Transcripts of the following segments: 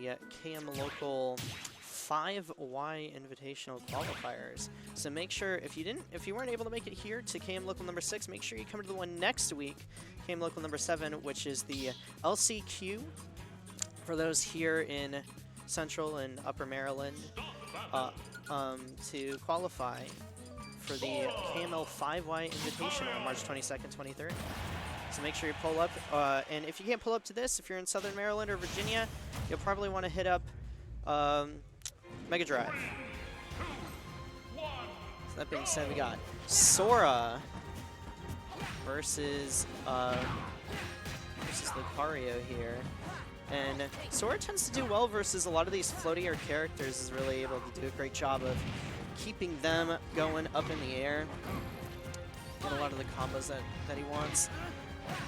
the KMLocal 5Y Invitational Qualifiers. So make sure if you weren't able to make it here to KMLocal number 6, make sure you come to the one next week, KMLocal number 7, which is the LCQ for those here in Central and Upper Maryland to qualify for the KML 5Y Invitational on March 22nd, 23rd. So make sure you pull up, and if you can't pull up to this, if you're in Southern Maryland or Virginia, you'll probably want to hit up Mega Drive. So that being said, we got Sora versus Lucario here. And Sora tends to do well versus a lot of these floatier characters, is really able to do a great job of keeping them going up in the air. Get a lot of the combos that he wants.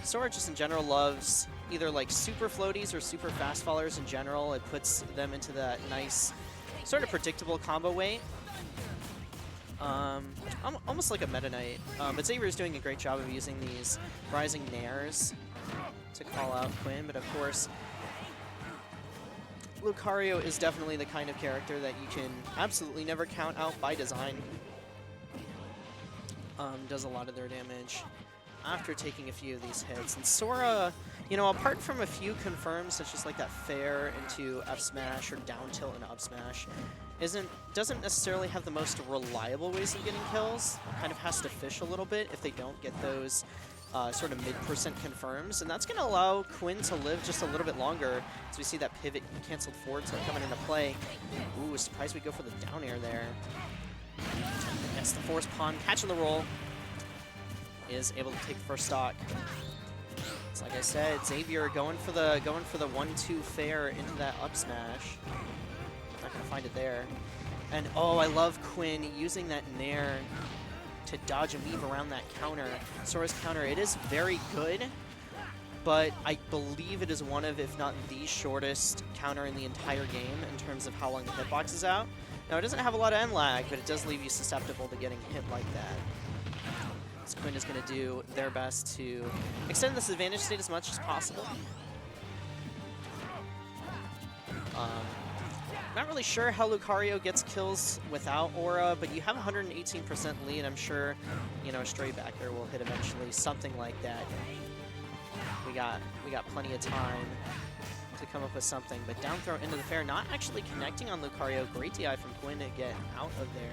Sora just in general loves either like super floaties or super fast fallers in general. It puts them into that nice, sort of predictable combo weight. Almost like a Meta Knight. But Xavier is doing a great job of using these rising nairs to call out Quinn, but of course, Lucario is definitely the kind of character that you can absolutely never count out by design. Does a lot of their damage after taking a few of these hits. And Sora, you know, apart from a few confirms, such as like that fair into F smash or down tilt and up smash, doesn't necessarily have the most reliable ways of getting kills. Kind of has to fish a little bit if they don't get those sort of mid% confirms, and that's going to allow Quinn to live just a little bit longer as we see that pivot canceled forward tilt coming into play. Ooh, surprised we go for the down air there. Yes, the force pawn catching the roll. Is able to take the first stock. So like I said, Xavier going for the 1-2 fair into that up smash. Not gonna find it there. And oh, I love Quinn using that nair to dodge and weave around that counter. Sora's counter, it is very good, but I believe it is one of, if not the shortest counter in the entire game in terms of how long the hitbox is out. Now, it doesn't have a lot of end lag, but it does leave you susceptible to getting hit like that. So Quinn is going to do their best to extend this advantage state as much as possible. Not really sure how Lucario gets kills without Aura, but you have 118% lead. I'm sure, you know, a stray back there will hit eventually, something like that. We got plenty of time to come up with something, but down throw into the fair, not actually connecting on Lucario. Great DI from Quinn to get out of there.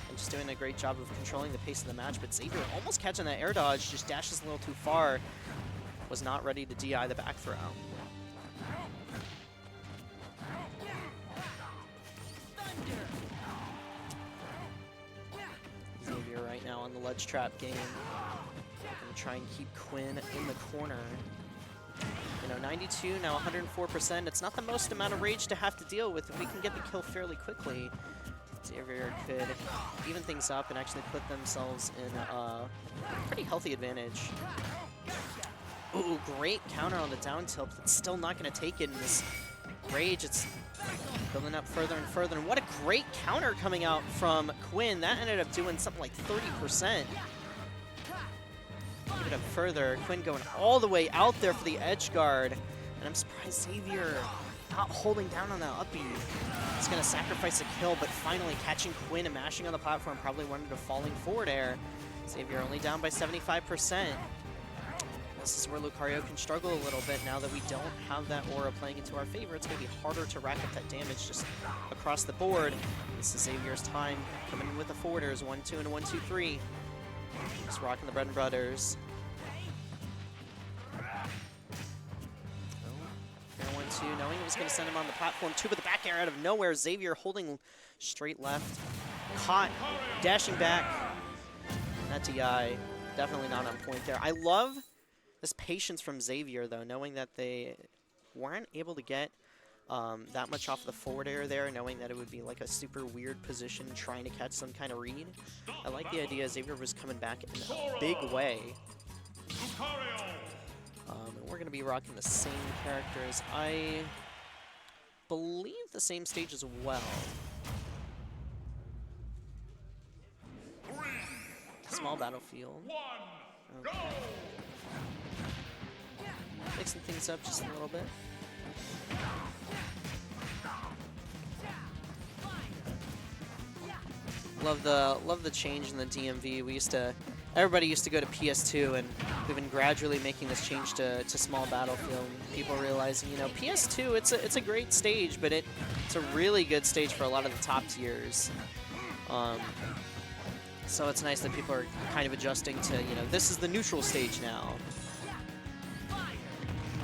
And just doing a great job of controlling the pace of the match, but Xavier almost catching that air dodge, just dashes a little too far. Was not ready to DI the back throw. Xavier right now on the ledge trap game. Looking to try and keep Quinn in the corner. You know, 92, now 104%. It's not the most amount of rage to have to deal with. If we can get the kill fairly quickly, Xavier could even things up and actually put themselves in a pretty healthy advantage. Ooh, great counter on the down tilt, but it's still not going to take it in this rage. It's building up further and further. And what a great counter coming out from Quinn. That ended up doing something like 30%. Give it up further. Quinn going all the way out there for the edge guard. And I'm surprised Xavier not holding down on that up B. He's going to sacrifice a kill, but finally catching Quinn and mashing on the platform. Probably wanted a falling forward air. Xavier only down by 75%. This is where Lucario can struggle a little bit now that we don't have that aura playing into our favor. It's going to be harder to rack up that damage just across the board. This is Xavier's time. Coming in with the forwarders, 1-2 and a 1-2-3. Just rocking the bread and butters. Fair 1-2, knowing it was going to send him on the platform. 2 with the back air out of nowhere. Xavier holding straight left. Caught, dashing back. That DI, definitely not on point there. I love this patience from Xavier, though, knowing that they weren't able to get that much off the forward air there, knowing that it would be like a super weird position trying to catch some kind of read. I like the idea Xavier was coming back in a big way. And we're going to be rocking the same characters. I believe the same stage as well. Small battlefield. Okay. Mixing things up just a little bit. Love the change in the DMV. Everybody used to go to PS2, and we've been gradually making this change to small battlefield. People realizing, you know, PS2, it's a great stage, but it's a really good stage for a lot of the top tiers. So it's nice that people are kind of adjusting to, you know, this is the neutral stage now.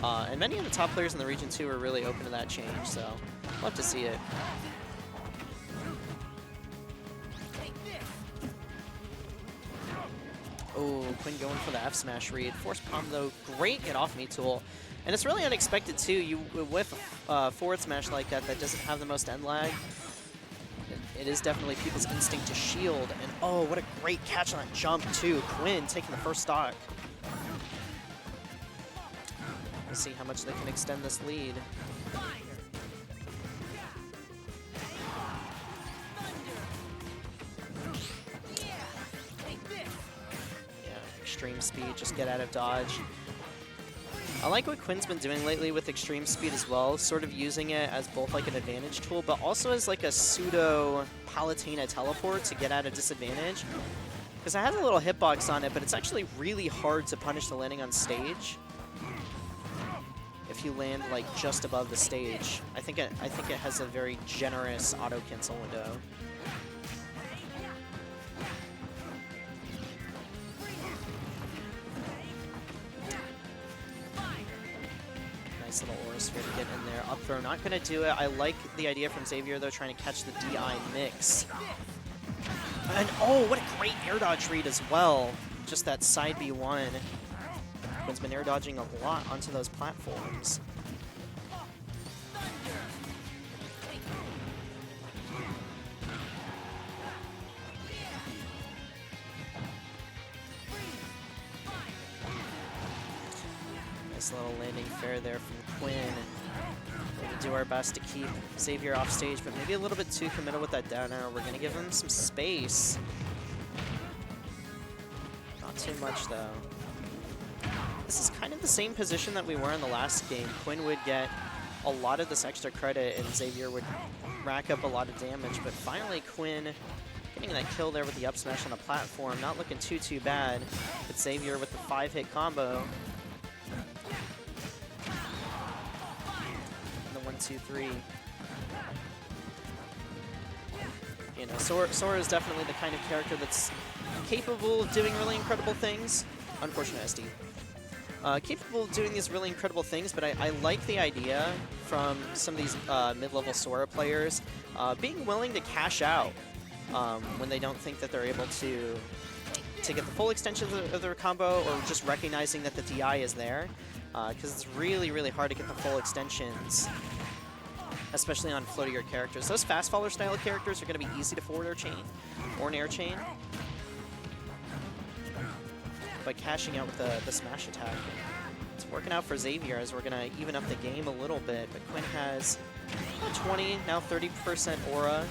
And many of the top players in the region too are really open to that change, so love to see it. Oh, Quinn going for the F smash read. Force palm though, great get off me tool. And it's really unexpected too. You whiff a forward smash like that doesn't have the most end lag. It is definitely people's instinct to shield. And oh, what a great catch on that jump too. Quinn taking the first stock. We'll see how much they can extend this lead. Extreme speed, just get out of dodge. I like what Quinn's been doing lately with extreme speed as well, sort of using it as both like an advantage tool, but also as like a pseudo Palutena teleport to get out of disadvantage. Because it has a little hitbox on it, but it's actually really hard to punish the landing on stage if you land like just above the stage. I think it has a very generous auto cancel window. Nice little aura sphere to get in there. Up throw, not going to do it. I like the idea from Xavier, though, trying to catch the DI mix. And oh, what a great air dodge read as well. Just that side B1. Quinn's been air dodging a lot onto those platforms. Nice little landing fair there from Quinn. We're going to do our best to keep Xavier off stage, but maybe a little bit too committal with that down air. We're going to give him some space. Not too much, though. This is kind of the same position that we were in the last game. Quinn would get a lot of this extra credit, and Xavier would rack up a lot of damage. But finally, Quinn getting that kill there with the up smash on the platform. Not looking too bad. But Xavier with the 5-hit combo. 1-2-3. You know, Sora is definitely the kind of character that's capable of doing really incredible things. Unfortunate SD. Capable of doing these really incredible things, but I like the idea from some of these mid-level Sora players being willing to cash out when they don't think that they're able to get the full extension of their combo, or just recognizing that the DI is there, because it's really hard to get the full extensions, especially on floatier characters. Those fast faller style characters are going to be easy to forward air chain or an air chain, but cashing out with the smash attack, it's working out for Xavier as we're going to even up the game a little bit. But Quinn has 20, now 30% aura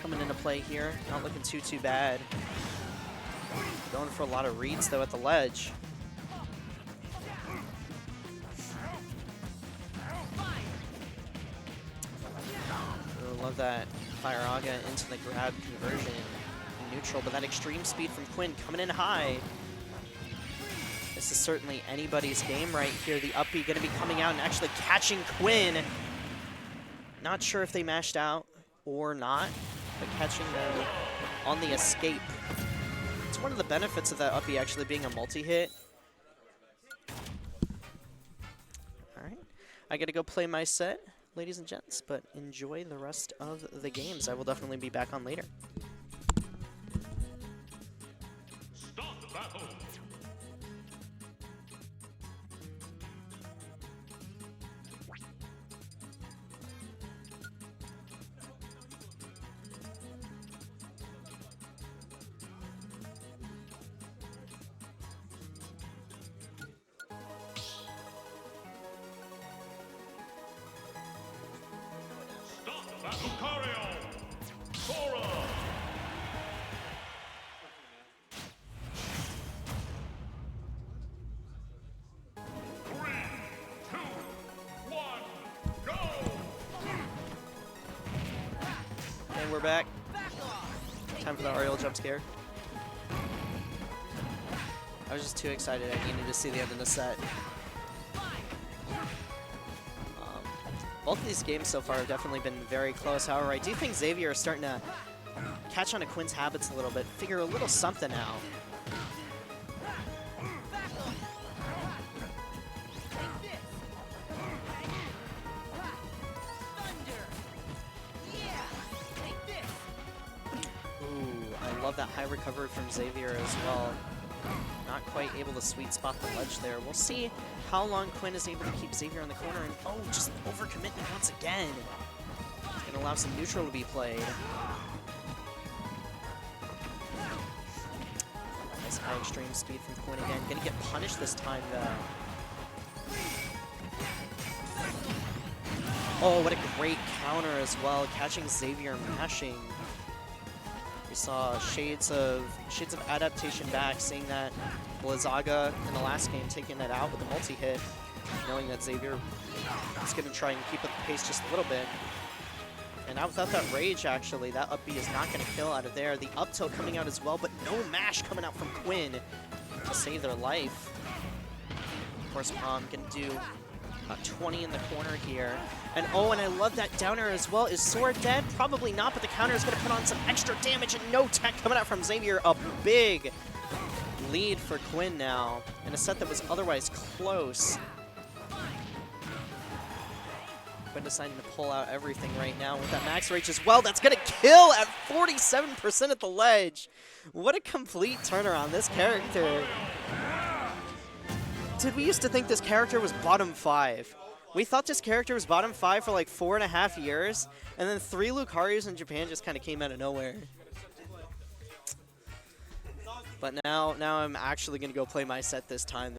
coming into play here. Not looking too bad. Going for a lot of reads though at the ledge. Love that Fire-Aga into the grab conversion in neutral, but that extreme speed from Quinn coming in high. This is certainly anybody's game right here. The up B going to be coming out and actually catching Quinn. Not sure if they mashed out or not, but catching them on the escape. It's one of the benefits of that up B actually being a multi-hit. All right, I got to go play my set, ladies and gents, but enjoy the rest of the games. I will definitely be back on later. Start the battle. Lucario! Sora! 3, 2, 1, go! And we're back. Time for the Ariel jump scare. I was just too excited. I needed to see the end of the set. Both of these games so far have definitely been very close. However, I do think Xavier is starting to catch on to Quinn's habits a little bit, figure a little something out. I love that high recovery from Xavier as well. Not quite able to sweet spot the ledge there. We'll see how long Quinn is able to keep Xavier in the corner. And oh, just overcommitment once again. It's going to allow some neutral to be played. Nice high extreme speed from Quinn again. Going to get punished this time though. Oh, what a great counter as well. Catching Xavier mashing. We saw shades of adaptation back, seeing that Blizzaga in the last game taking that out with a multi-hit, knowing that Xavier is going to try and keep up the pace just a little bit. And now without that rage, actually, that up B is not going to kill out of there. The up tilt coming out as well, but no mash coming out from Quinn to save their life. Of course, Prom can do 20 in the corner here. And oh, and I love that downer as well. Is Sora dead? Probably not, but the counter is going to put on some extra damage and no tech coming out from Xavier. A big lead for Quinn now in a set that was otherwise close. Quinn deciding to pull out everything right now with that max rage as well. That's going to kill at 47% at the ledge. What a complete turnaround. This character... Dude, we used to think this character was bottom 5. We thought this character was bottom 5 for like 4.5 years, and then 3 Lucarios in Japan just kind of came out of nowhere. But now I'm actually going to go play my set this time.